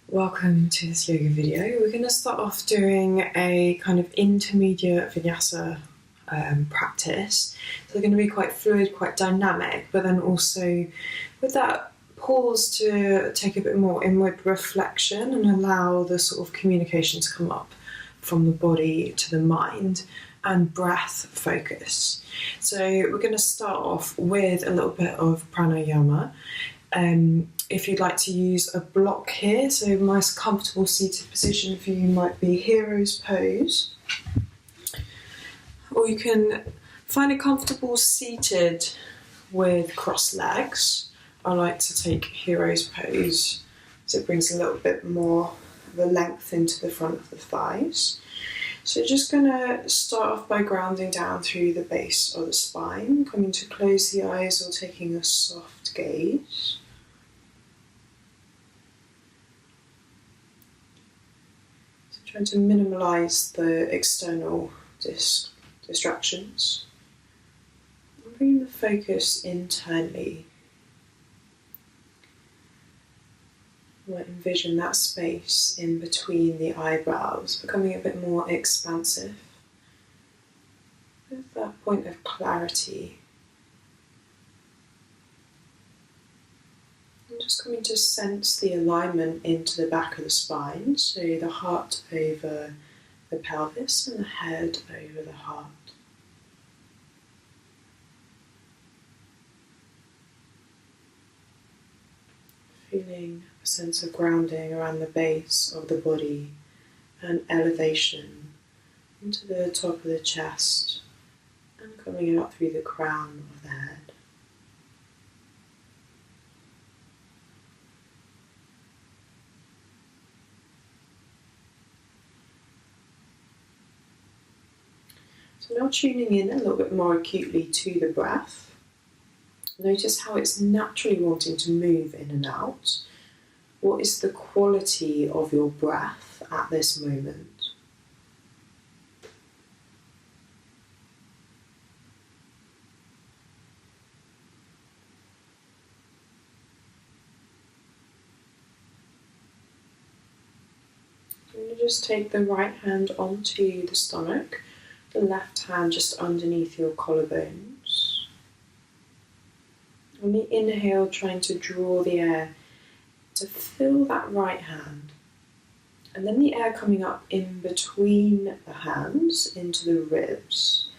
Welcome to this yoga video. We're going to start off doing a kind of intermediate vinyasa practice. So they're going to be quite fluid, quite dynamic, but then also with that pause to take a bit more inward reflection and allow the sort of communication to come up from the body to the mind and breath focus. So we're going to start off with a little bit of pranayama. If you'd like to use a block here, so a nice comfortable seated position for you might be hero's pose. Or you can find it comfortable seated with crossed legs. I like to take hero's pose, so it brings a little bit more of a length into the front of the thighs. So just going to start off by grounding down through the base of the spine, coming to close the eyes or taking a soft gaze. So trying to minimise the external distractions. And bringing the focus internally. You might envision that space in between the eyebrows becoming a bit more expansive with that point of clarity. And just coming to sense the alignment into the back of the spine, so the heart over the pelvis and the head over the heart. Feeling a sense of grounding around the base of the body and elevation into the top of the chest and coming out through the crown of the head. So now tuning in a little bit more acutely to the breath. Notice how it's naturally wanting to move in and out. What is the quality of your breath at this moment? I'm going to just take the right hand onto the stomach, the left hand just underneath your collarbones. On the inhale, trying to draw the air to fill that right hand. And then the air coming up in between the hands into the ribs.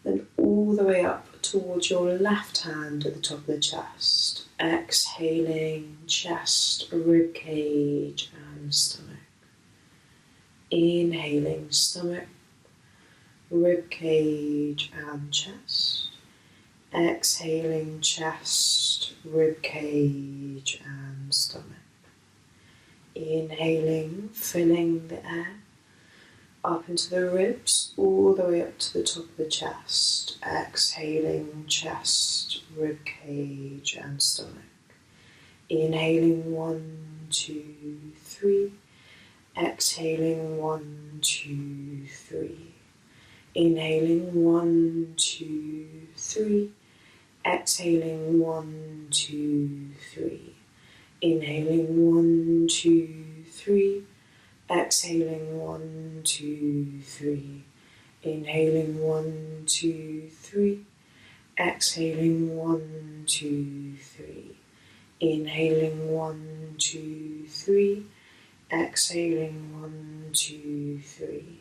Then all the way up towards your left hand at the top of the chest. Exhaling, chest, rib cage and stomach. Inhaling, stomach, rib cage and chest. Exhaling, chest, rib cage and stomach. Inhaling, filling the air up into the ribs, all the way up to the top of the chest. Exhaling, chest, rib cage and stomach. Inhaling, 1, 2, 3. Exhaling, 1, 2, 3. Inhaling, 1, 2, 3. Exhaling, 1, 2, 3. Inhaling, 1, 2, 3. Exhaling, 1, 2, 3. Inhaling, 1, 2, 3. Exhaling, 1, 2, 3. Inhaling, 1, 2, 3. Exhaling, 1, 2, 3.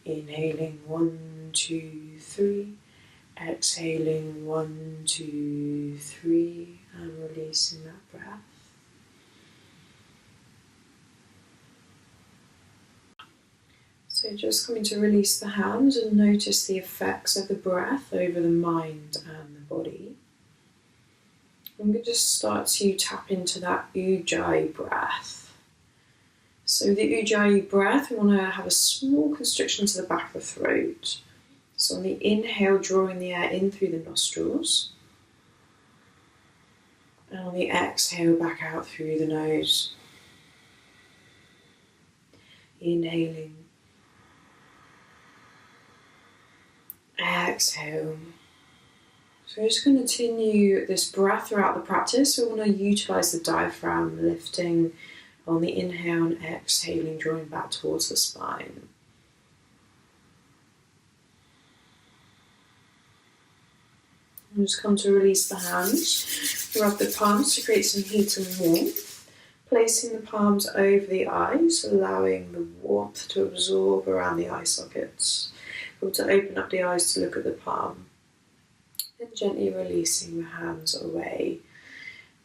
Inhaling, 1, 2, 3. Exhaling, 1, 2, 3, and releasing that breath. So just coming to release the hands and notice the effects of the breath over the mind and the body. I'm going to just start to tap into that Ujjayi breath. So the Ujjayi breath, we want to have a small constriction to the back of the throat. So on the inhale, drawing the air in through the nostrils. And on the exhale, back out through the nose. Inhaling. Exhale. So we're just going to continue this breath throughout the practice. We want to utilise the diaphragm, lifting On the inhale and exhaling, drawing back towards the spine. And just come to release the hands. Rub the palms to create some heat and warmth. Placing the palms over the eyes, allowing the warmth to absorb around the eye sockets. Able to open up the eyes to look at the palm. And gently releasing the hands away.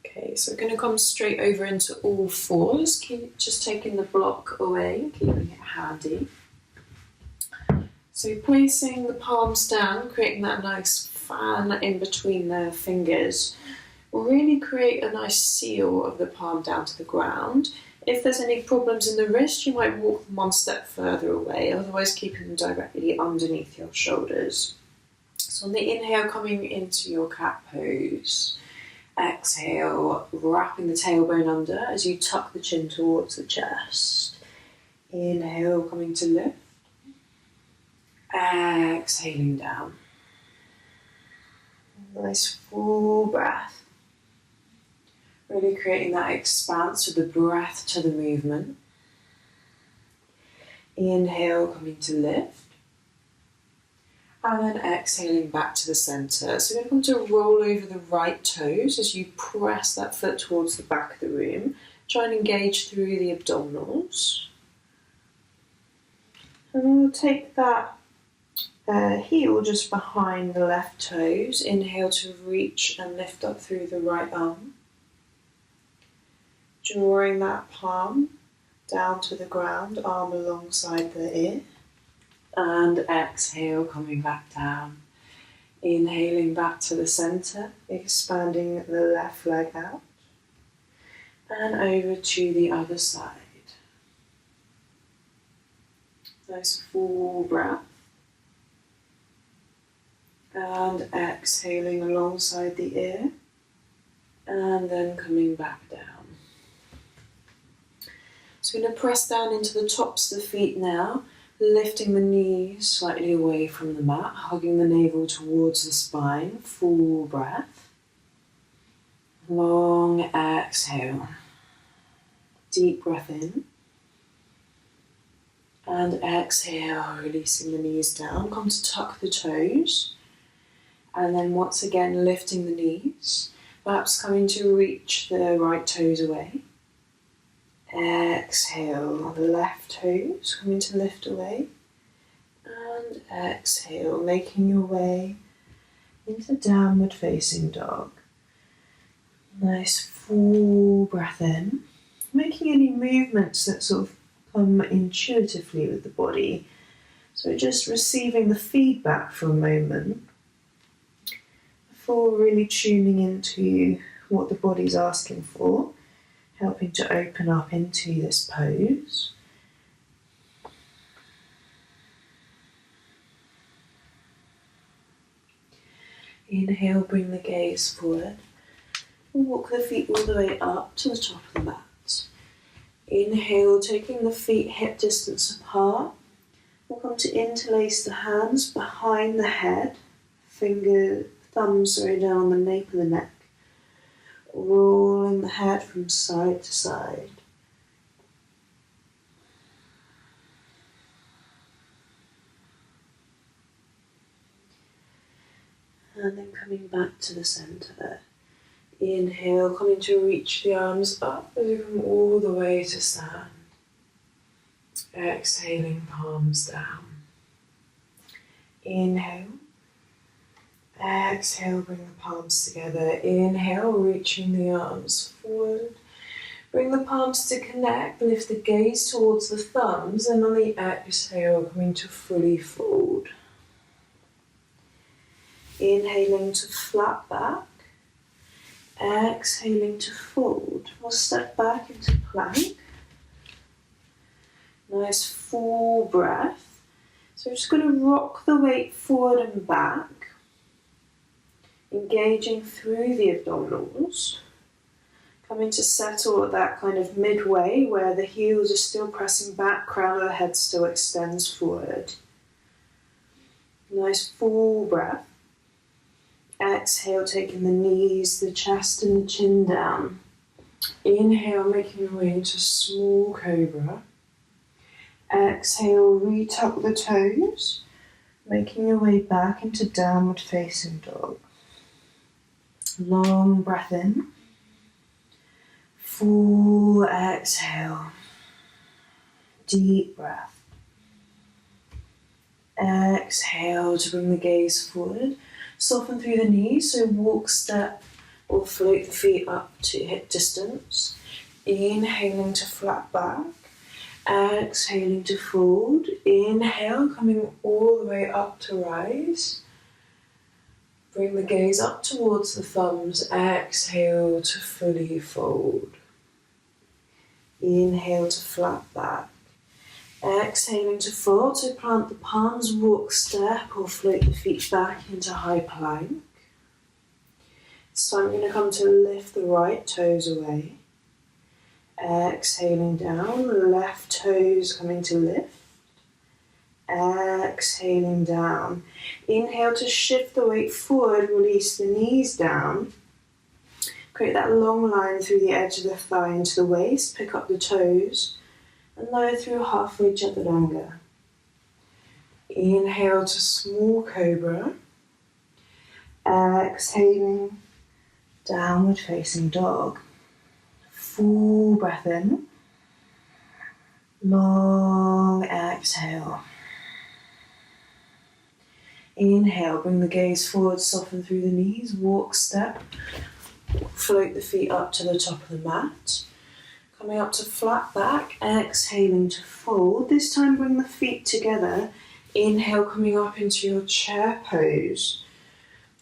Okay, so we're going to come straight over into all fours. Keep just taking the block away, keeping it handy. So placing the palms down, creating that nice fan in between the fingers, will really create a nice seal of the palm down to the ground. If there's any problems in the wrist, you might walk them one step further away, otherwise keeping them directly underneath your shoulders. So on the inhale, coming into your cat pose. Exhale, wrapping the tailbone under as you tuck the chin towards the chest. Inhale, coming to lift. Exhaling down. Nice full breath. Really creating that expanse with the breath to the movement. Inhale, coming to lift. And then exhaling back to the centre. So we're going to come to roll over the right toes as you press that foot towards the back of the room. Try and engage through the abdominals. And we'll take that heel just behind the left toes. Inhale to reach and lift up through the right arm. Drawing that palm down to the ground, arm alongside the ear. And exhale, coming back down. Inhaling back to the centre, expanding the left leg out. And over to the other side. Nice full breath. And exhaling alongside the ear. And then coming back down. So we're going to press down into the tops of the feet now. Lifting the knees slightly away from the mat, hugging the navel towards the spine, full breath. Long exhale. Deep breath in. And exhale, releasing the knees down. Come to tuck the toes. And then once again lifting the knees. Perhaps coming to reach the right toes away. Exhale, the left toes coming to lift away. And exhale, making your way into downward facing dog. Nice full breath in. Making any movements that sort of come intuitively with the body. So just receiving the feedback for a moment before really tuning into what the body's asking for. Helping to open up into this pose. Inhale, bring the gaze forward. Walk the feet all the way up to the top of the mat. Inhale, taking the feet hip distance apart. We'll come to interlace the hands behind the head. Thumbs down on the nape of the neck. Rolling the head from side to side. And then coming back to the centre. Inhale, coming to reach the arms up as you come all the way to stand. Exhaling, palms down. Inhale. Exhale, bring the palms together. Inhale, reaching the arms forward. Bring the palms to connect. Lift the gaze towards the thumbs. And on the exhale, coming to fully fold. Inhaling to flat back. Exhaling to fold. We'll step back into plank. Nice full breath. So we're just going to rock the weight forward and back. Engaging through the abdominals, coming to settle at that kind of midway where the heels are still pressing back, crown of the head still extends forward. Nice full breath. Exhale, taking the knees, the chest and the chin down. Inhale, making your way into small cobra. Exhale, retuck the toes, making your way back into downward facing dog. Long breath in. Full exhale. Deep breath. Exhale to bring the gaze forward. Soften through the knees, so walk, step, or float the feet up to hip distance. Inhaling to flat back. Exhaling to fold. Inhale, coming all the way up to rise. Bring the gaze up towards the thumbs. Exhale to fully fold. Inhale to flat back. Exhaling to fold, so plant the palms, walk, step, or float the feet back into high plank. So I'm going to come to lift the right toes away. Exhaling down, left toes coming to lift. Exhaling down. Inhale to shift the weight forward, release the knees down. Create that long line through the edge of the thigh into the waist, pick up the toes, and lower through halfway chaturanga. Inhale to small cobra. Exhaling, downward facing dog. Full breath in. Long exhale. Inhale, bring the gaze forward, soften through the knees, walk, step. Float the feet up to the top of the mat. Coming up to flat back, exhaling to fold. This time bring the feet together. Inhale, coming up into your chair pose.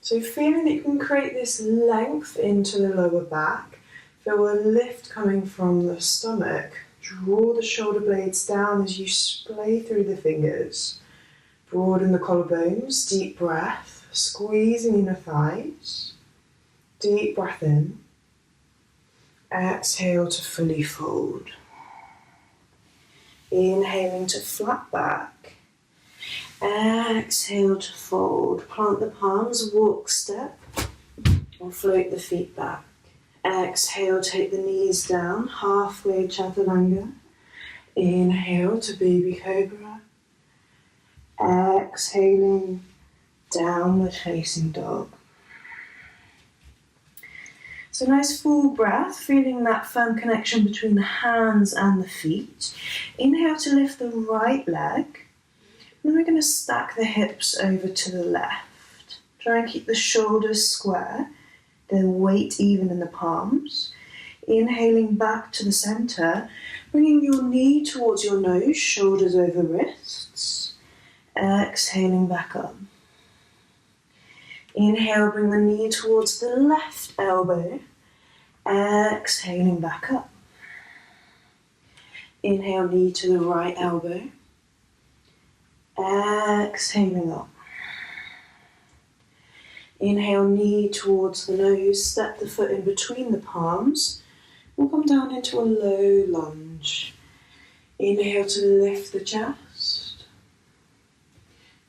So feeling that you can create this length into the lower back. Feel a lift coming from the stomach. Draw the shoulder blades down as you splay through the fingers. Broaden the collarbones, deep breath. Squeezing inner thighs. Deep breath in. Exhale to fully fold. Inhaling to flat back. Exhale to fold. Plant the palms, walk, step, or float the feet back. Exhale, take the knees down, halfway chaturanga. Inhale to baby cobra. Exhaling, downward facing dog. So nice full breath, feeling that firm connection between the hands and the feet. Inhale to lift the right leg. Then we're going to stack the hips over to the left. Try and keep the shoulders square, the weight even in the palms. Inhaling back to the center, bringing your knee towards your nose, shoulders over wrists. Exhaling back up. Inhale, bring the knee towards the left elbow. Exhaling back up. Inhale, knee to the right elbow. Exhaling up. Inhale, knee towards the nose. Step the foot in between the palms. We'll come down into a low lunge. Inhale to lift the chest.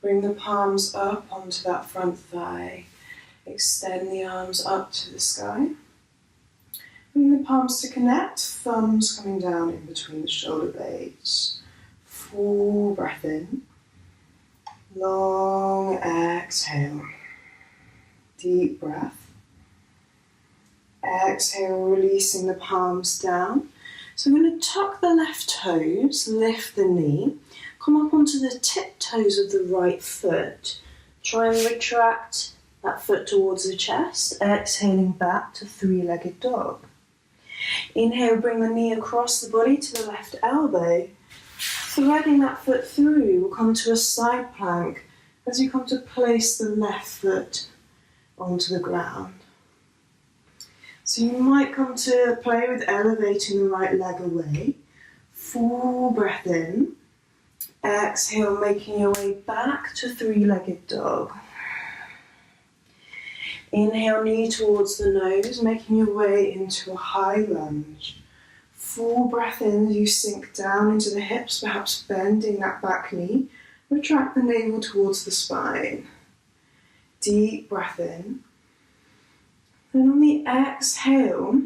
Bring the palms up onto that front thigh. Extend the arms up to the sky. Bring the palms to connect, thumbs coming down in between the shoulder blades. Full breath in. Long exhale. Deep breath. Exhale, releasing the palms down. So I'm going to tuck the left toes, lift the knee. Come up onto the tiptoes of the right foot. Try and retract that foot towards the chest. Exhaling back to three-legged dog. Inhale, bring the knee across the body to the left elbow. Threading that foot through, we'll come to a side plank as you come to place the left foot onto the ground. So you might come to play with elevating the right leg away. Full breath in. Exhale, making your way back to three-legged dog. Inhale, knee towards the nose, making your way into a high lunge. Full breath in as you sink down into the hips, perhaps bending that back knee. Retract the navel towards the spine. Deep breath in. Then on the exhale,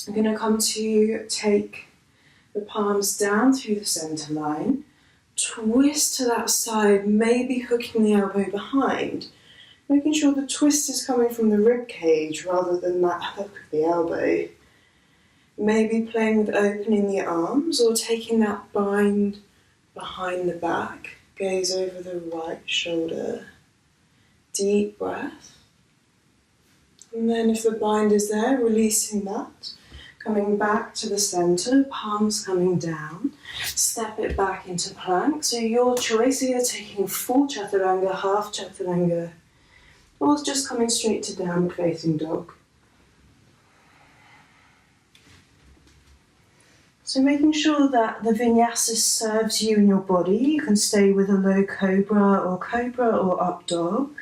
I'm going to come to take the palms down through the centre line, twist to that side, maybe hooking the elbow behind, making sure the twist is coming from the rib cage rather than that hook of the elbow. Maybe playing with opening the arms or taking that bind behind the back, gaze over the right shoulder. Deep breath. And then if the bind is there, releasing that. Coming back to the centre, palms coming down. Step it back into plank. So your choice, either taking full chaturanga, half chaturanga, or just coming straight to downward facing dog. So making sure that the vinyasa serves you and your body. You can stay with a low cobra or up dog.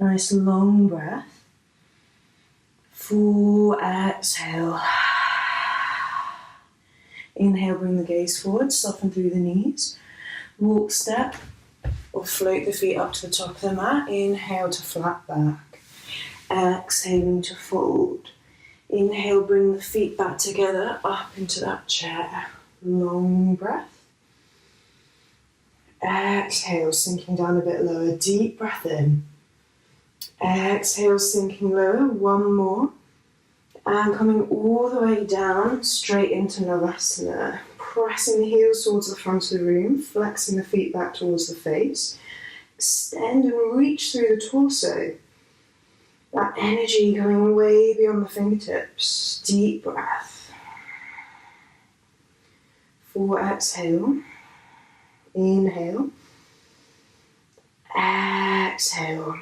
Nice long breath. Full exhale. Inhale, bring the gaze forward, soften through the knees. Walk, step, or float the feet up to the top of the mat. Inhale to flat back. Exhaling to fold. Inhale, bring the feet back together, up into that chair. Long breath. Exhale, sinking down a bit lower. Deep breath in. Exhale, sinking lower. One more. And coming all the way down, straight into Navasana. Pressing the heels towards the front of the room, flexing the feet back towards the face. Extend and reach through the torso. That energy going way beyond the fingertips. Deep breath. Full exhale. Inhale. Exhale.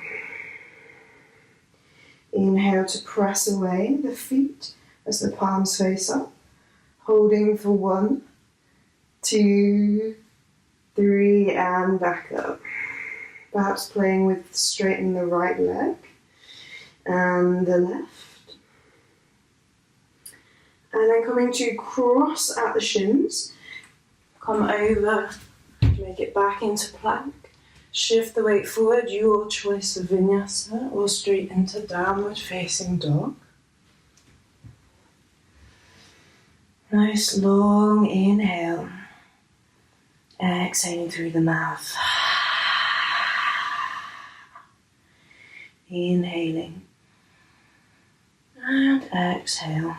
Inhale to press away the feet as the palms face up. Holding for 1, 2, 3, and back up. Perhaps playing with straightening the right leg and the left. And then coming to cross at the shins. Come over, make it back into plank. Shift the weight forward, your choice of vinyasa, or straight into downward facing dog. Nice long inhale. Exhaling through the mouth. Inhaling. And exhale.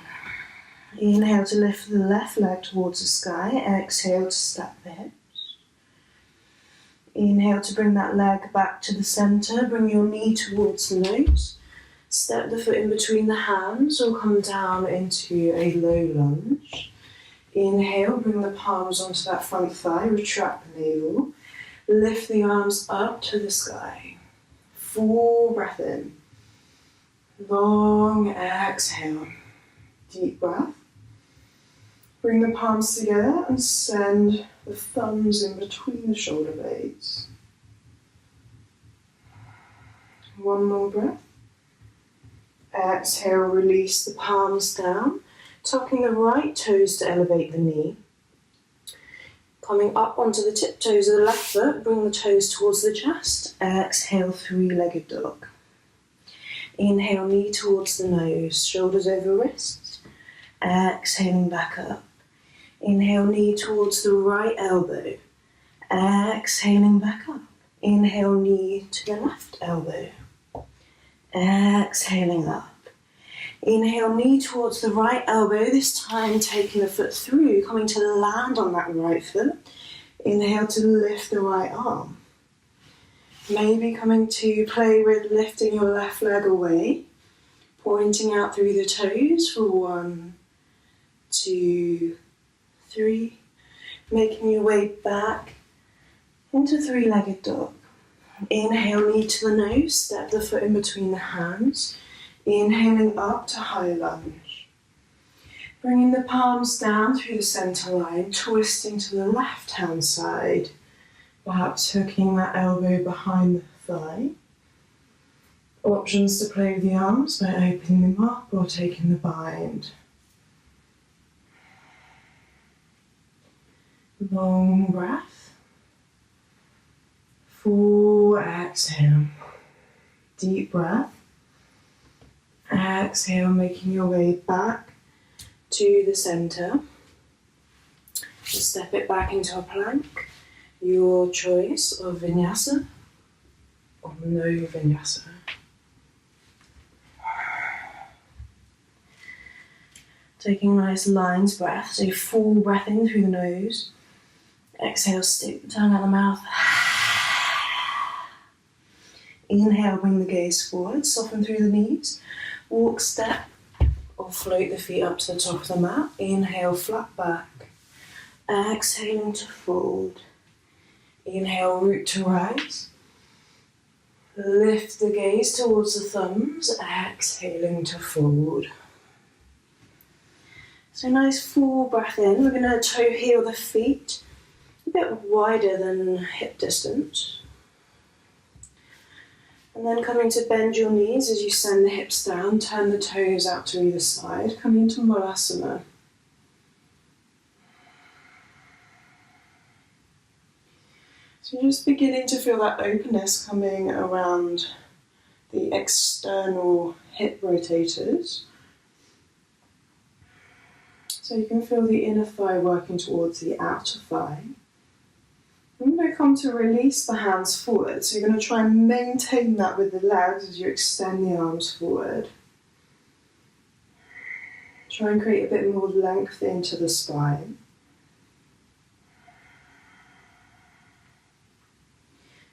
Inhale to lift the left leg towards the sky. Exhale to stack the hips. Inhale to bring that leg back to the centre. Bring your knee towards the nose. Step the foot in between the hands or come down into a low lunge. Inhale, bring the palms onto that front thigh. Retract the navel. Lift the arms up to the sky. Full breath in. Long exhale. Deep breath. Bring the palms together and send the thumbs in between the shoulder blades. One more breath. Exhale, release the palms down, tucking the right toes to elevate the knee. Coming up onto the tiptoes of the left foot, bring the toes towards the chest. Exhale, three-legged dog. Inhale, knee towards the nose, shoulders over wrists. Exhaling back up. Inhale, knee towards the right elbow. Exhaling back up. Inhale, knee to the left elbow. Exhaling up. Inhale, knee towards the right elbow, this time taking the foot through, coming to land on that right foot. Inhale to lift the right arm. Maybe coming to play with lifting your left leg away, pointing out through the toes for 1, 2, 3. Making your way back into three-legged dog. Inhale, knee to the nose, step the foot in between the hands. Inhaling up to high lunge. Bringing the palms down through the centre line, twisting to the left-hand side. Perhaps hooking that elbow behind the thigh. Options to play with the arms by opening them up or taking the bind. Long breath. Full exhale. Deep breath. Exhale, making your way back to the centre. And step it back into a plank. Your choice of vinyasa or no vinyasa. Taking nice lion's breath, so full breath in through the nose. Exhale, stick the tongue out the mouth. Inhale, bring the gaze forward, soften through the knees. Walk, step, or float the feet up to the top of the mat. Inhale, flat back. Exhaling to fold. Inhale, root to rise. Lift the gaze towards the thumbs. Exhaling to fold. So nice full breath in. We're going to toe heel the feet a bit wider than hip distance. And then coming to bend your knees as you send the hips down, turn the toes out to either side, coming into Malasana. So you're just beginning to feel that openness coming around the external hip rotators. So you can feel the inner thigh working towards the outer thigh. I'm going to come to release the hands forward. So you're going to try and maintain that with the legs as you extend the arms forward. Try and create a bit more length into the spine.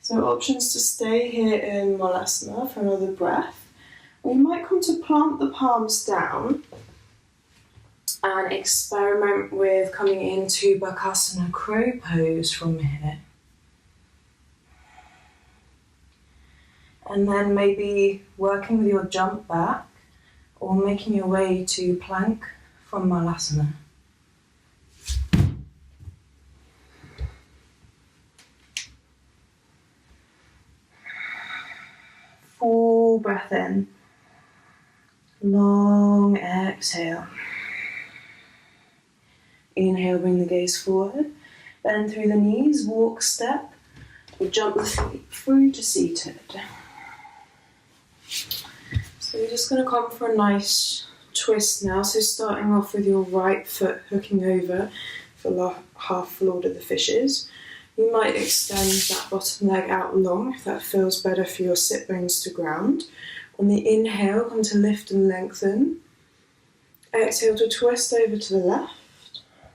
So options to stay here in Malasana for another breath. Or you might come to plant the palms down and experiment with coming into Bakasana crow pose from here. And then maybe working with your jump back or making your way to plank from Malasana. Full breath in. Long exhale. Inhale, bring the gaze forward, bend through the knees, walk, step, or jump the feet through to seated. So you're just going to come for a nice twist now, so starting off with your right foot hooking over for half floor to the fishes. You might extend that bottom leg out long if that feels better for your sit bones to ground. On the inhale, come to lift and lengthen. Exhale to twist over to the left.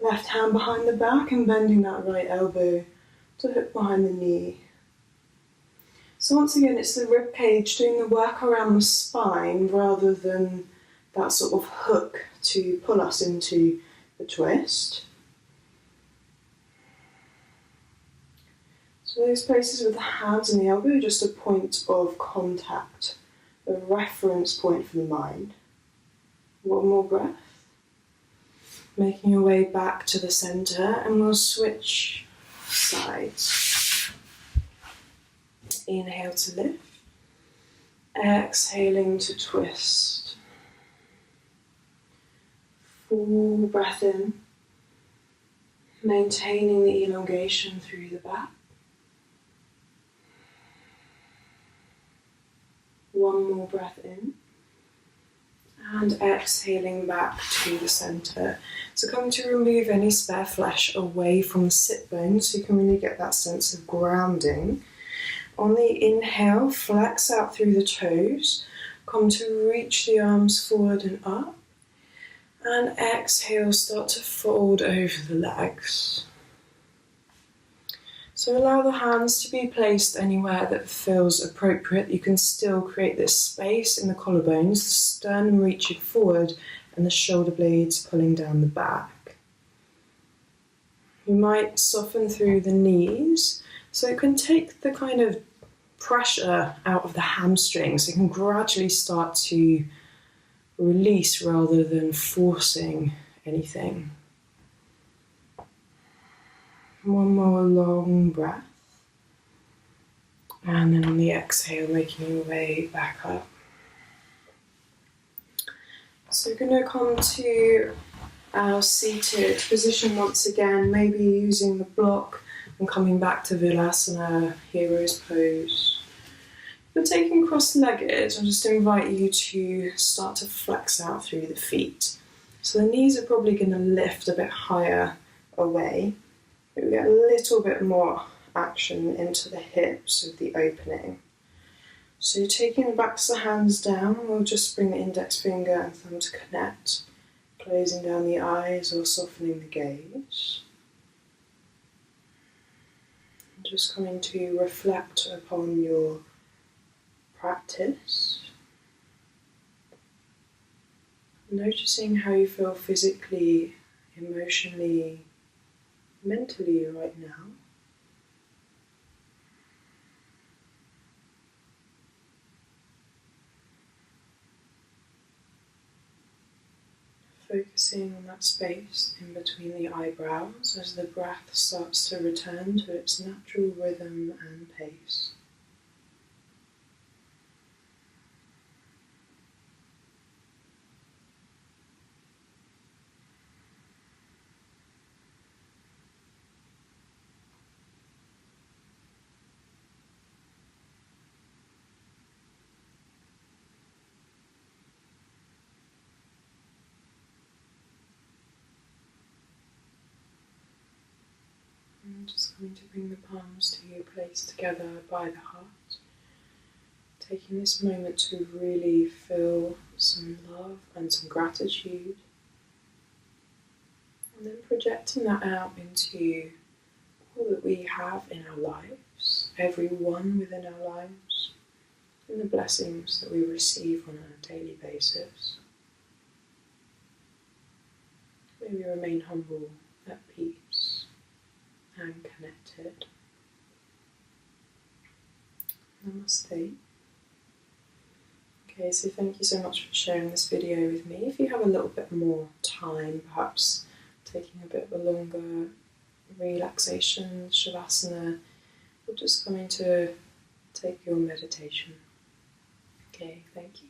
Left hand behind the back and bending that right elbow to hook behind the knee. So once again, it's the rib cage doing the work around the spine rather than that sort of hook to pull us into the twist. So those places with the hands and the elbow, just a point of contact, a reference point for the mind. One more breath. Making your way back to the centre, and we'll switch sides. Inhale to lift, exhaling to twist. Full breath in, maintaining the elongation through the back. One more breath in. And exhaling back to the centre. So come to remove any spare flesh away from the sit bones so you can really get that sense of grounding. On the inhale, flex out through the toes. Come to reach the arms forward and up. And exhale, start to fold over the legs. So allow the hands to be placed anywhere that feels appropriate. You can still create this space in the collarbones, the sternum reaching forward and the shoulder blades pulling down the back. You might soften through the knees so it can take the kind of pressure out of the hamstrings. You can gradually start to release rather than forcing anything. One more long breath. And then on the exhale, making your way back up. So we're going to come to our seated position once again, maybe using the block and coming back to Vilasana, Hero's Pose. If you're taking cross-legged, I'll just invite you to start to flex out through the feet. So the knees are probably going to lift a bit higher away. We get a little bit more action into the hips with the opening. So taking the backs of the hands down, we'll just bring the index finger and thumb to connect, closing down the eyes or softening the gaze. Just coming to reflect upon your practice. Noticing how you feel physically, emotionally, mentally right now. Focusing on that space in between the eyebrows as the breath starts to return to its natural rhythm and pace. I'm just going to bring the palms to you placed together by the heart. Taking this moment to really feel some love and some gratitude. And then projecting that out into all that we have in our lives, everyone within our lives, and the blessings that we receive on a daily basis. May we remain humble, at peace, and connected. Namaste. Okay, so thank you so much for sharing this video with me. If you have a little bit more time, perhaps taking a bit of a longer relaxation, shavasana, or just coming to take your meditation. Okay, thank you.